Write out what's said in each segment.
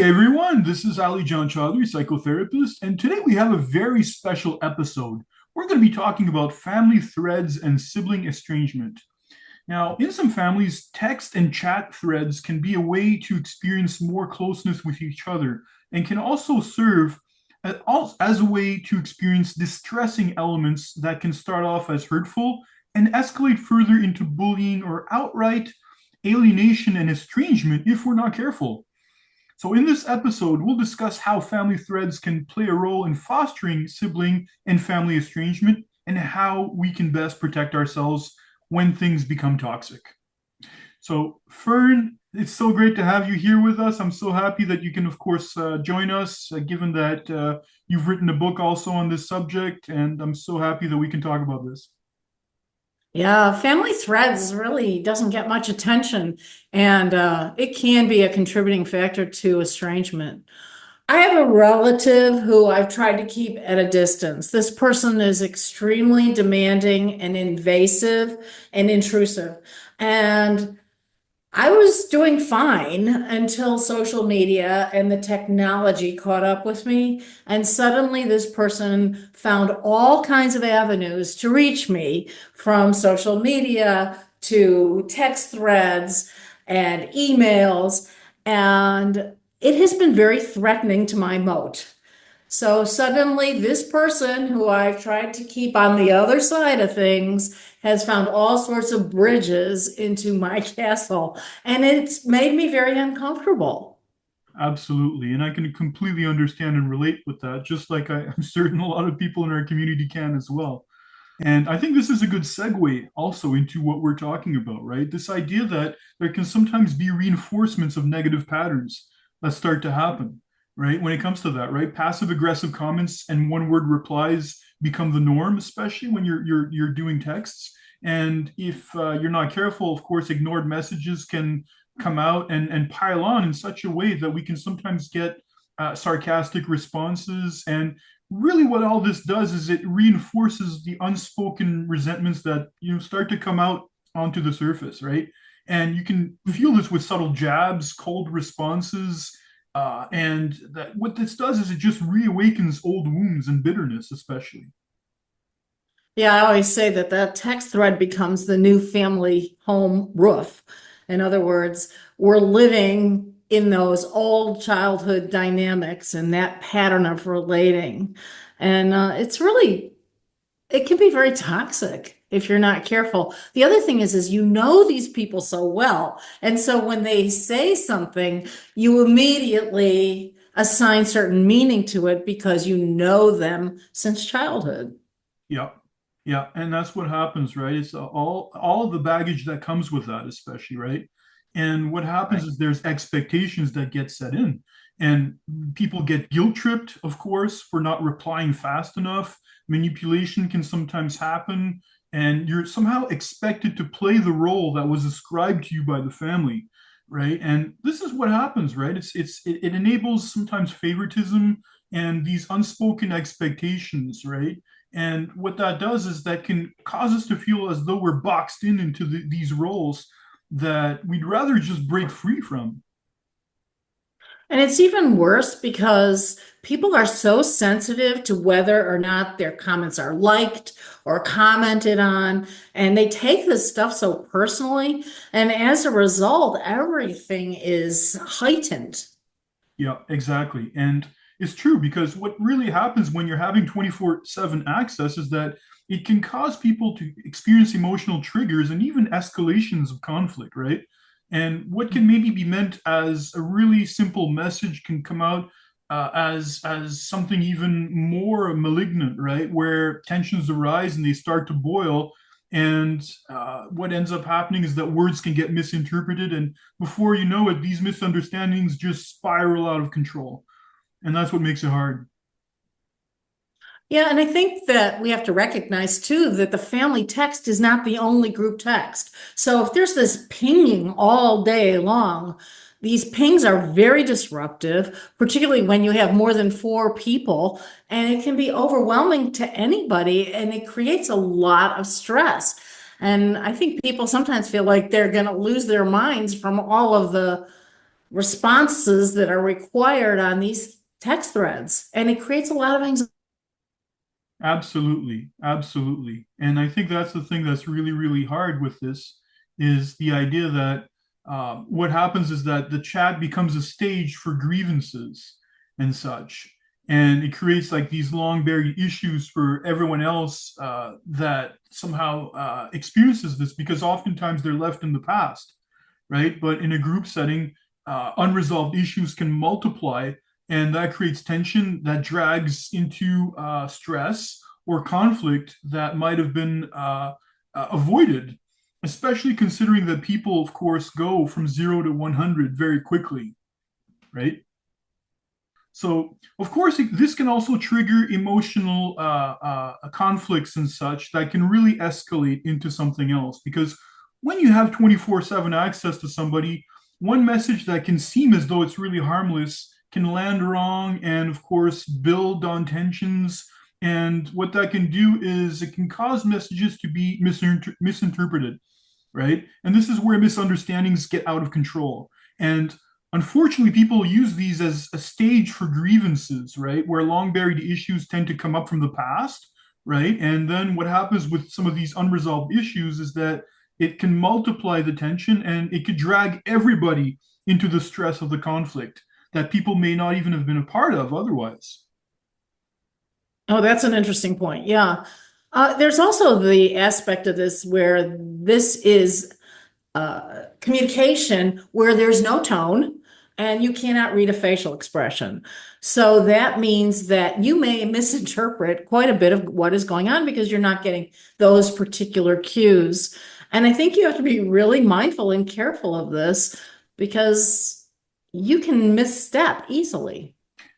everyone, this is Chaudhary, Psychotherapist, and today we have a very special episode. We're going to be talking about family threads and sibling estrangement. Now, in some families, text and chat threads can be a way to experience more closeness with each other and can also serve as a way to experience distressing elements that can start off as hurtful and escalate further into bullying or outright alienation and estrangement if we're not careful. So, in this episode, we'll discuss how family threads can play a role in fostering sibling and family estrangement and how we can best protect ourselves when things become toxic. So, Fern, it's so great to have you here with us. I'm so happy that you can, of course, join us, given that you've written a book also on this subject, and I'm so happy that we can talk about this. Yeah, family threads really doesn't get much attention, and it can be a contributing factor to estrangement. I have a relative who I've tried to keep at a distance. This person is extremely demanding and invasive and intrusive. And I was doing fine until social media and the technology caught up with me. And suddenly, this person found all kinds of avenues to reach me from social media to text threads and emails. And it has been very threatening to my moat. So suddenly, this person who I've tried to keep on the other side of things has found all sorts of bridges into my castle, and it's made me very uncomfortable. Absolutely. And I can completely understand and relate with that, just like I'm certain a lot of people in our community can as well. And I think this is a good segue also into what we're talking about, right? This idea that there can sometimes be reinforcements of negative patterns that start to happen, right? When it comes to that, right? Passive aggressive comments and one word replies become the norm, especially when you're doing texts. And if you're not careful, of course, ignored messages can come out and pile on in such a way that we can sometimes get sarcastic responses. And really what all this does is it reinforces the unspoken resentments that start to come out onto the surface, right? And you can feel this with subtle jabs, cold responses, and that what this does is it just reawakens old wounds and bitterness, especially. Yeah, I always say that that text thread becomes the new family home roof. In other words, we're living in those old childhood dynamics and that pattern of relating. And it's really it can be very toxic if you're not careful. The other thing is you know these people so well. And so when they say something, you immediately assign certain meaning to it because you know them since childhood. Yeah. Yeah, and that's what happens, right? It's all of the baggage that comes with that, especially, right? And what happens Right. is there's expectations that get set in, and people get guilt tripped, of course, for not replying fast enough. Manipulation can sometimes happen, and you're somehow expected to play the role that was ascribed to you by the family, right? And this is what happens, right? It enables sometimes favoritism and these unspoken expectations, right? And what that does is that can cause us to feel as though we're boxed in into these roles that we'd rather just break free from. And it's even worse because people are so sensitive to whether or not their comments are liked or commented on, and they take this stuff so personally. And as a result, everything is heightened. Yeah, exactly. And it's true because what really happens when you're having 24/7 access is that it can cause people to experience emotional triggers and even escalations of conflict, right? And what can maybe be meant as a really simple message can come out as something even more malignant, right? Where tensions arise and they start to boil. And what ends up happening is that words can get misinterpreted, and before you know it, these misunderstandings just spiral out of control. And that's what makes it hard. Yeah, and I think that we have to recognize too that the family text is not the only group text. So if there's this pinging all day long, these pings are very disruptive, particularly when you have more than four people, and it can be overwhelming to anybody, and it creates a lot of stress. And I think people sometimes feel like they're going to lose their minds from all of the responses that are required on these text threads. And it creates a lot of anxiety. Absolutely, absolutely. And I think that's the thing that's really, really hard with this is the idea that what happens is that the chat becomes a stage for grievances and such. And it creates like these long buried issues for everyone else that somehow experiences this because oftentimes they're left in the past, right? But in a group setting, unresolved issues can multiply and that creates tension that drags into stress or conflict that might have been avoided, especially considering that people, of course, go from 0 to 100 very quickly, right? So, of course, this can also trigger emotional conflicts and such that can really escalate into something else. Because when you have 24/7 access to somebody, one message that can seem as though it's really harmless can land wrong and, of course, build on tensions. And what that can do is it can cause messages to be misinterpreted, right? And this is where misunderstandings get out of control. And unfortunately, people use these as a stage for grievances, right? Where long buried issues tend to come up from the past, right? And then what happens with some of these unresolved issues is that it can multiply the tension and it could drag everybody into the stress of the conflict that people may not even have been a part of otherwise. Oh, that's an interesting point. Yeah. There's also the aspect of this where this is communication where there's no tone and you cannot read a facial expression. So that means that you may misinterpret quite a bit of what is going on because you're not getting those particular cues. And I think you have to be really mindful and careful of this because you can misstep easily.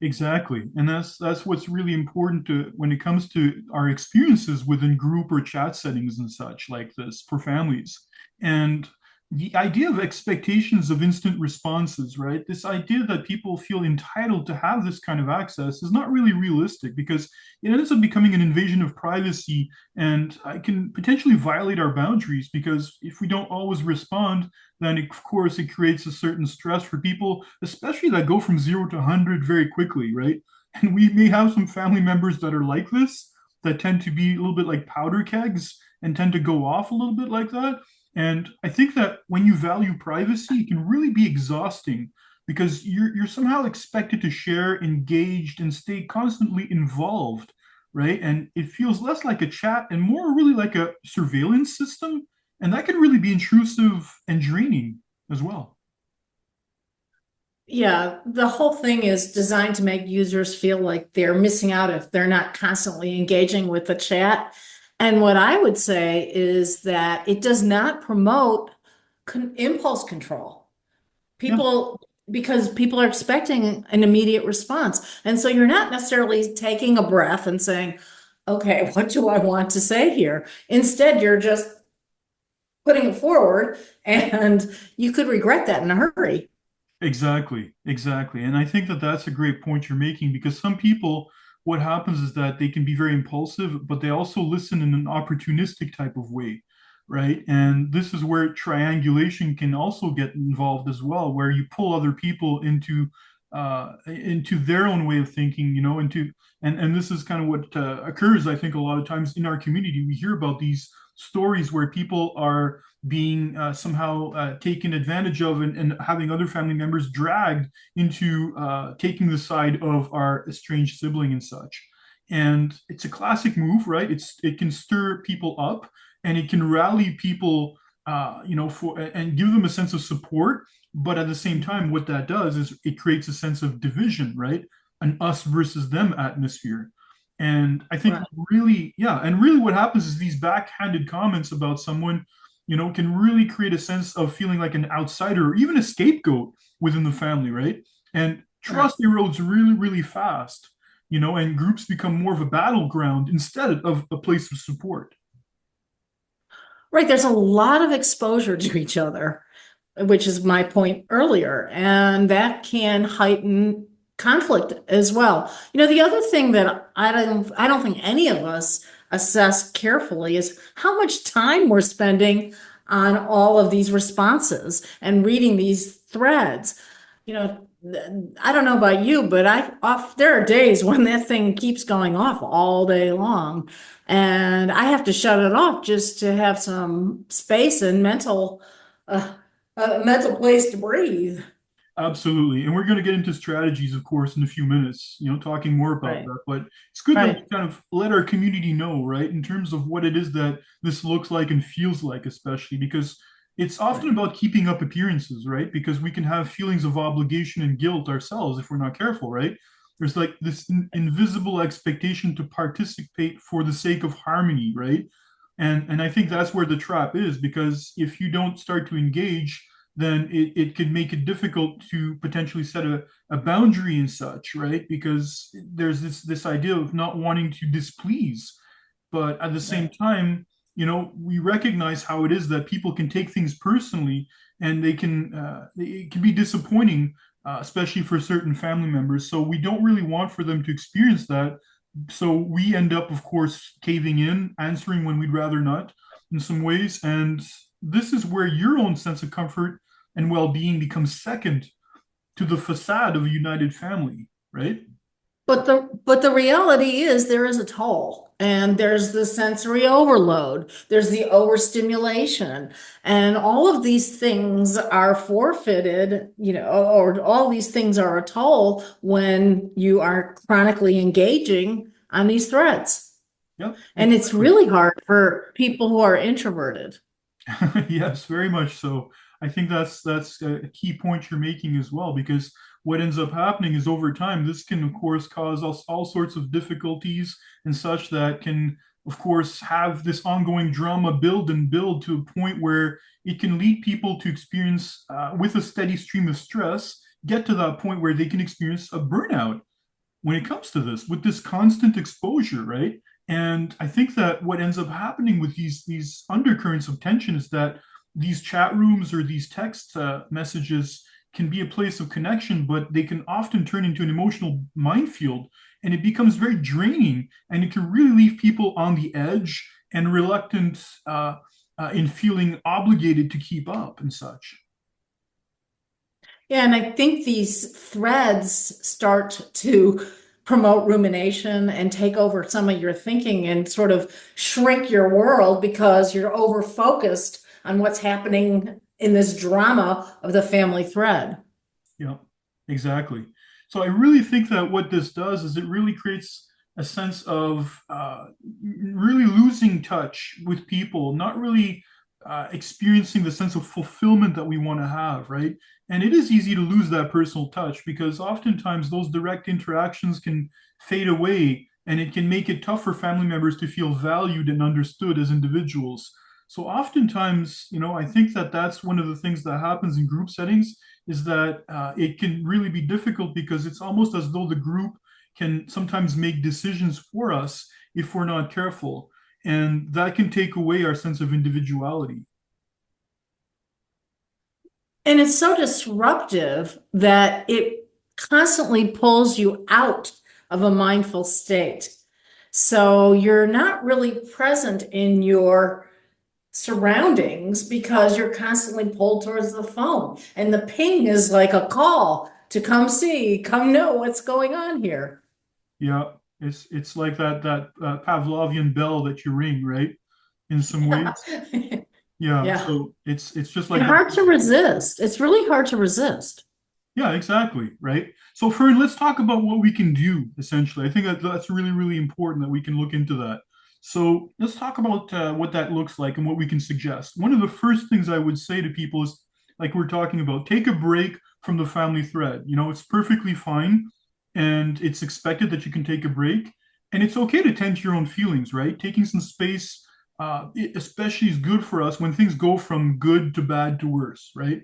Exactly. And that's what's really important to when it comes to our experiences within group or chat settings and such like this for families. And the idea of expectations of instant responses, right? This idea that people feel entitled to have this kind of access is not really realistic because it ends up becoming an invasion of privacy and it can potentially violate our boundaries because if we don't always respond, then of course it creates a certain stress for people, especially that go from 0 to 100 very quickly, right? And we may have some family members that are like this, that tend to be a little bit like powder kegs and tend to go off a little bit like that. And I think that when you value privacy, it can really be exhausting because you're somehow expected to share, engaged, and stay constantly involved, right? And it feels less like a chat and more really like a surveillance system and that can really be intrusive and draining as well. Yeah, the whole thing is designed to make users feel like they're missing out if they're not constantly engaging with the chat. And what I would say is that it does not promote impulse control. Yeah, Because people are expecting an immediate response. And so you're not necessarily taking a breath and saying, okay, what do I want to say here? Instead, you're just putting it forward and you could regret that in a hurry. exactly, exactly. And I think that that's a great point you're making because some people, what happens is that they can be very impulsive, but they also listen in an opportunistic type of way, right? And this is where triangulation can also get involved as well, where you pull other people into their own way of thinking, into and this is kind of what occurs, I think, a lot of times in our community. We hear about these stories where people are being somehow taken advantage of and having other family members dragged into taking the side of our estranged sibling and such. And it's a classic move, right? It can stir people up and it can rally people, for and give them a sense of support. But at the same time, what that does is it creates a sense of division, right? An us versus them atmosphere. And I think Right. really, yeah, and really what happens is these backhanded comments about someone, can really create a sense of feeling like an outsider or even a scapegoat within the family, right? And Right. trust erodes really, really fast, and groups become more of a battleground instead of a place of support. Right. There's a lot of exposure to each other, which is my point earlier, and that can heighten conflict as well. The other thing that I don't think any of us assess carefully is how much time we're spending on all of these responses and reading these threads. I don't know about you, but there are days when that thing keeps going off all day long, and I have to shut it off just to have some space and uh, mental place to breathe. Absolutely. And we're going to get into strategies, of course, in a few minutes, talking more about Right, that. But it's good that we right, kind of let our community know, right, in terms of what it is that this looks like and feels like, especially because it's often right. about keeping up appearances, right? Because we can have feelings of obligation and guilt ourselves if we're not careful, right? There's like this invisible expectation to participate for the sake of harmony, right? And I think that's where the trap is, because if you don't start to engage, then it could make it difficult to potentially set a boundary and such, right? Because there's this idea of not wanting to displease, but at the same Right. time, we recognize how it is that people can take things personally, and it can be disappointing, especially for certain family members. So we don't really want for them to experience that. So we end up, of course, caving in, answering when we'd rather not in some ways. And this is where your own sense of comfort and well-being becomes second to the facade of a united family, right? But the reality is there is a toll, and there's the sensory overload, there's the overstimulation, and all of these things are forfeited, or all these things are a toll when you are chronically engaging on these threads. Yep, And it's exactly. really hard for people who are introverted. Yes, very much so. I think that's a key point you're making as well, because what ends up happening is over time, this can of course cause us all sorts of difficulties and such that can, of course, have this ongoing drama build and build to a point where it can lead people to experience, with a steady stream of stress, get to that point where they can experience a burnout when it comes to this with this constant exposure, right? And I think that what ends up happening with these undercurrents of tension is that these chat rooms or these text messages can be a place of connection, but they can often turn into an emotional minefield, and it becomes very draining, and it can really leave people on the edge and reluctant, in feeling obligated to keep up and such. Yeah, and I think these threads start to promote rumination and take over some of your thinking and sort of shrink your world because you're over focused on what's happening in this drama of the family thread. Yeah, exactly. So I really think that what this does is it really creates a sense of, really losing touch with people, not really experiencing the sense of fulfillment that we want to have, right? And it is easy to lose that personal touch because oftentimes those direct interactions can fade away, and it can make it tough for family members to feel valued and understood as individuals. So oftentimes, I think that that's one of the things that happens in group settings, is that it can really be difficult because it's almost as though the group can sometimes make decisions for us if we're not careful. And that can take away our sense of individuality. And it's so disruptive that it constantly pulls you out of a mindful state. So you're not really present in your surroundings because you're constantly pulled towards the phone. And the ping is like a call to come see, come know what's going on here. Yeah, it's like that Pavlovian bell that you ring, right? In some ways. Yeah. Yeah, Yeah. so it's just And like that. hard to resist. It's really hard to resist. Yeah, exactly. Right. So, Fern, let's talk about what we can do essentially. I think that that's really, really important that we can look into that. So, let's talk about what that looks like and what we can suggest. One of the first things I would say to people is, like we're talking about, take a break from the family thread. It's perfectly fine, and it's expected that you can take a break, and it's okay to tend to your own feelings, right? Taking some space, it especially is good for us when things go from good to bad to worse, right?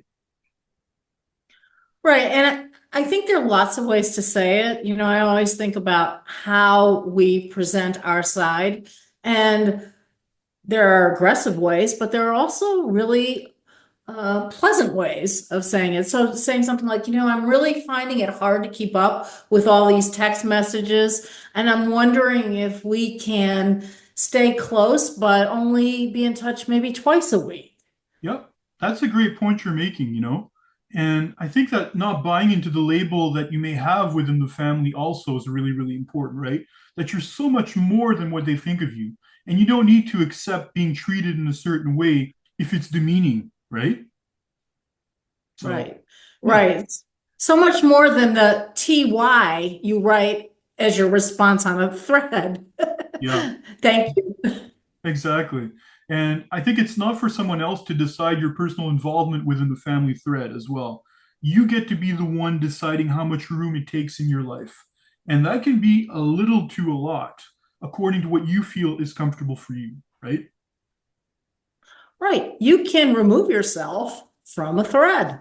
Right. And I think there are lots of ways to say it. I always think about how we present our side. And there are aggressive ways, but there are also really pleasant ways of saying it. So saying something like, I'm really finding it hard to keep up with all these text messages. And I'm wondering if we can stay close, but only be in touch maybe twice a week. Yep, that's a great point you're making. And I think that not buying into the label that you may have within the family also is really, really important, right? That you're so much more than what they think of you. And you don't need to accept being treated in a certain way if it's demeaning, right? So, Right. yeah, Right. So much more than the TY you write as your response on a thread. yeah. Thank you. Exactly. And I think it's not for someone else to decide your personal involvement within the family thread as well. You get to be the one deciding how much room it takes in your life. And that can be a little to a lot, according to what you feel is comfortable for you, right? Right. You can remove yourself from a thread.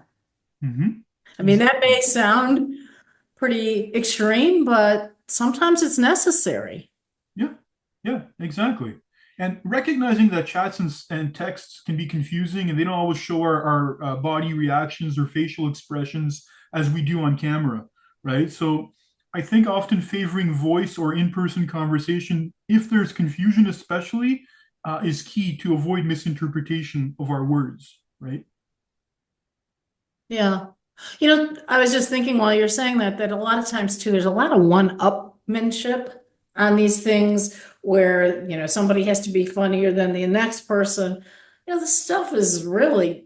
Mm-hmm. I mean, that Exactly. may sound pretty extreme, but sometimes it's necessary. Yeah, yeah, exactly. And recognizing that chats and texts can be confusing and they don't always show our body reactions or facial expressions as we do on camera, right? So I think often favoring voice or in-person conversation, if there's confusion especially, is key to avoid misinterpretation of our words, right? Yeah. I was just thinking while you're saying that a lot of times too, there's a lot of one-upmanship on these things where, somebody has to be funnier than the next person. The stuff is really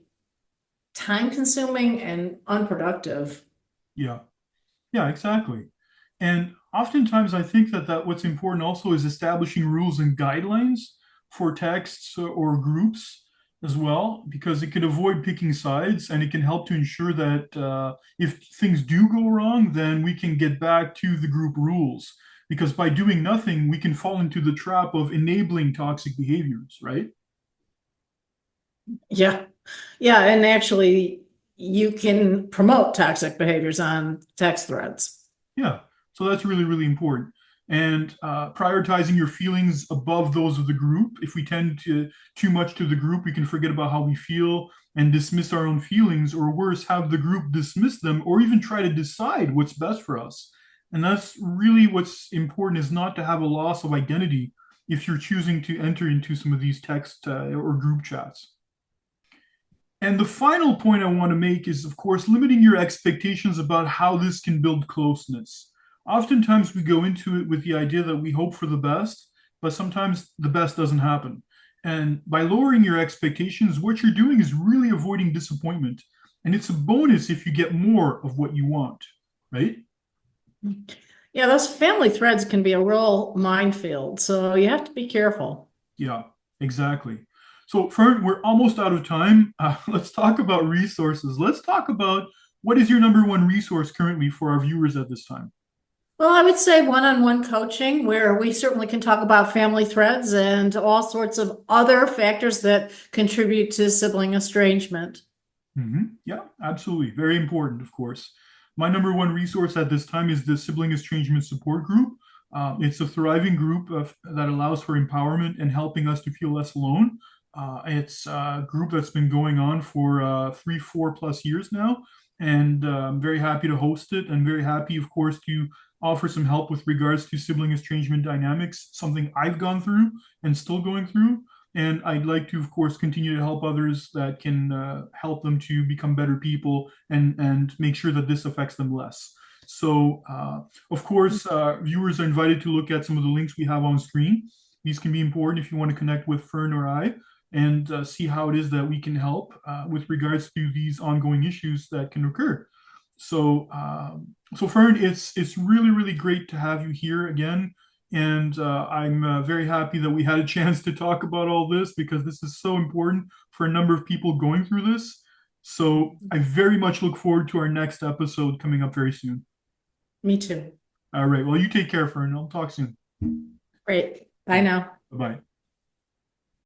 time consuming and unproductive. Yeah. Yeah, exactly. And oftentimes, I think that what's important also is establishing rules and guidelines for texts or groups as well, because it can avoid picking sides and it can help to ensure that if things do go wrong, then we can get back to the group rules. Because by doing nothing, we can fall into the trap of enabling toxic behaviors, right? Yeah. Yeah. And actually, you can promote toxic behaviors on text threads. Yeah, so that's really, really important. And prioritizing your feelings above those of the group. If we tend to too much to the group, we can forget about how we feel and dismiss our own feelings, or worse, have the group dismiss them, or even try to decide what's best for us. And that's really what's important is not to have a loss of identity if you're choosing to enter into some of these text or group chats. And the final point I want to make is, of course, limiting your expectations about how this can build closeness. Oftentimes, we go into it with the idea that we hope for the best, but sometimes the best doesn't happen. And by lowering your expectations, what you're doing is really avoiding disappointment. And it's a bonus if you get more of what you want, right? Yeah, those family threads can be a real minefield, so you have to be careful. Yeah, exactly. So, Fern, we're almost out of time. Let's talk about resources. Let's talk about what is your number one resource currently for our viewers at this time? Well, I would say one-on-one coaching, where we certainly can talk about family threads and all sorts of other factors that contribute to sibling estrangement. Yeah, absolutely. Very important, of course. My number one resource at this time is the Sibling Estrangement Support Group. It's a thriving group that allows for empowerment and helping us to feel less alone. It's a group that's been going on for 3, 4+ years now, and I'm very happy to host it and very happy, of course, to offer some help with regards to sibling estrangement dynamics, something I've gone through and still going through. And I'd like to, of course, continue to help others that can help them to become better people and make sure that this affects them less. So, of course, viewers are invited to look at some of the links we have on screen. These can be important if you want to connect with Fern or I and see how it is that we can help with regards to these ongoing issues that can occur. So, so Fern, it's really, really great to have you here again. And I'm very happy that we had a chance to talk about all this because this is so important for a number of people going through this. So I very much look forward to our next episode coming up very soon. Me too. All right. Well, you take care, Fern. I'll talk soon. Great. Bye now. Bye bye.